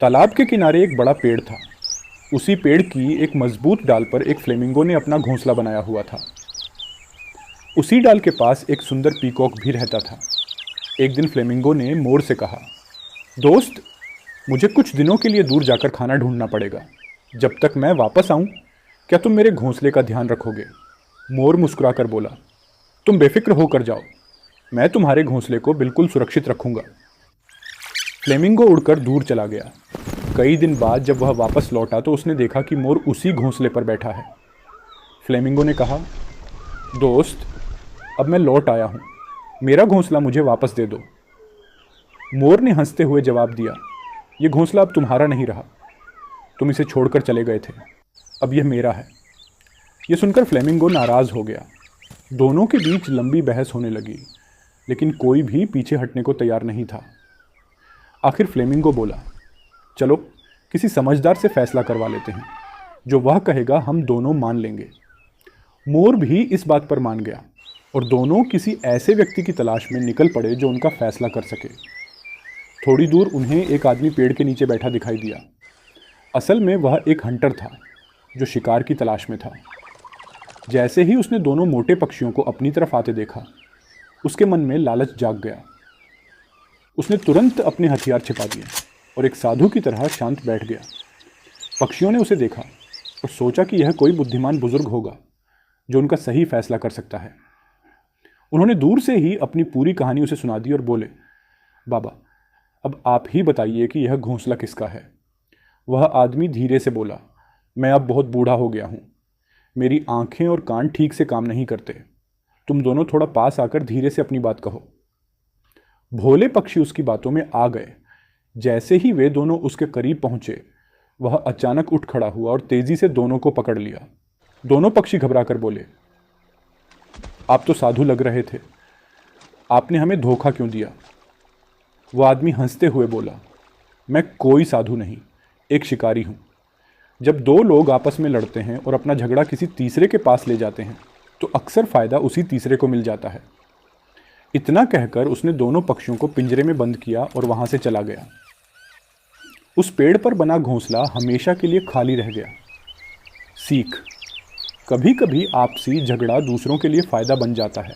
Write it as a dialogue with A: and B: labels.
A: तालाब के किनारे एक बड़ा पेड़ था। उसी पेड़ की एक मजबूत डाल पर एक फ्लेमिंगो ने अपना घोंसला बनाया हुआ था। उसी डाल के पास एक सुंदर पीकॉक भी रहता था। एक दिन फ्लेमिंगो ने मोर से कहा, दोस्त, मुझे कुछ दिनों के लिए दूर जाकर खाना ढूंढना पड़ेगा। जब तक मैं वापस आऊं, क्या तुम मेरे घोंसले का ध्यान रखोगे? मोर मुस्कुराकर बोला, तुम बेफिक्र होकर जाओ, मैं तुम्हारे घोंसले को बिल्कुल सुरक्षित रखूंगा। फ्लेमिंगो उड़कर दूर चला गया। कई दिन बाद जब वह वापस लौटा तो उसने देखा कि मोर उसी घोंसले पर बैठा है। फ्लेमिंगो ने कहा, दोस्त, अब मैं लौट आया हूँ, मेरा घोंसला मुझे वापस दे दो। मोर ने हंसते हुए जवाब दिया, ये घोंसला अब तुम्हारा नहीं रहा, तुम इसे छोड़कर चले गए थे, अब यह मेरा है। यह सुनकर फ्लेमिंगो नाराज़ हो गया। दोनों के बीच लंबी बहस होने लगी, लेकिन कोई भी पीछे हटने को तैयार नहीं था। आखिर फ्लेमिंगो बोला, चलो किसी समझदार से फैसला करवा लेते हैं, जो वह कहेगा हम दोनों मान लेंगे। मोर भी इस बात पर मान गया और दोनों किसी ऐसे व्यक्ति की तलाश में निकल पड़े जो उनका फैसला कर सके। थोड़ी दूर उन्हें एक आदमी पेड़ के नीचे बैठा दिखाई दिया। असल में वह एक हंटर था जो शिकार की तलाश में था। जैसे ही उसने दोनों मोटे पक्षियों को अपनी तरफ आते देखा, उसके मन में लालच जाग गया। उसने तुरंत अपने हथियार छिपा दिए और एक साधु की तरह शांत बैठ गया। पक्षियों ने उसे देखा और सोचा कि यह कोई बुद्धिमान बुजुर्ग होगा जो उनका सही फैसला कर सकता है। उन्होंने दूर से ही अपनी पूरी कहानी उसे सुना दी और बोले, बाबा, अब आप ही बताइए कि यह घोंसला किसका है। वह आदमी धीरे से बोला, मैं अब बहुत बूढ़ा हो गया हूँ, मेरी आंखें और कान ठीक से काम नहीं करते, तुम दोनों थोड़ा पास आकर धीरे से अपनी बात कहो। भोले पक्षी उसकी बातों में आ गए। जैसे ही वे दोनों उसके करीब पहुंचे, वह अचानक उठ खड़ा हुआ और तेजी से दोनों को पकड़ लिया। दोनों पक्षी घबराकर बोले, आप तो साधु लग रहे थे, आपने हमें धोखा क्यों दिया? वह आदमी हंसते हुए बोला, मैं कोई साधु नहीं, एक शिकारी हूं। जब दो लोग आपस में लड़ते हैं और अपना झगड़ा किसी तीसरे के पास ले जाते हैं तो अक्सर फायदा उसी तीसरे को मिल जाता है। इतना कहकर उसने दोनों पक्षियों को पिंजरे में बंद किया और वहां से चला गया। उस पेड़ पर बना घोंसला हमेशा के लिए खाली रह गया। सीख, कभी कभी आपसी झगड़ा दूसरों के लिए फायदा बन जाता है।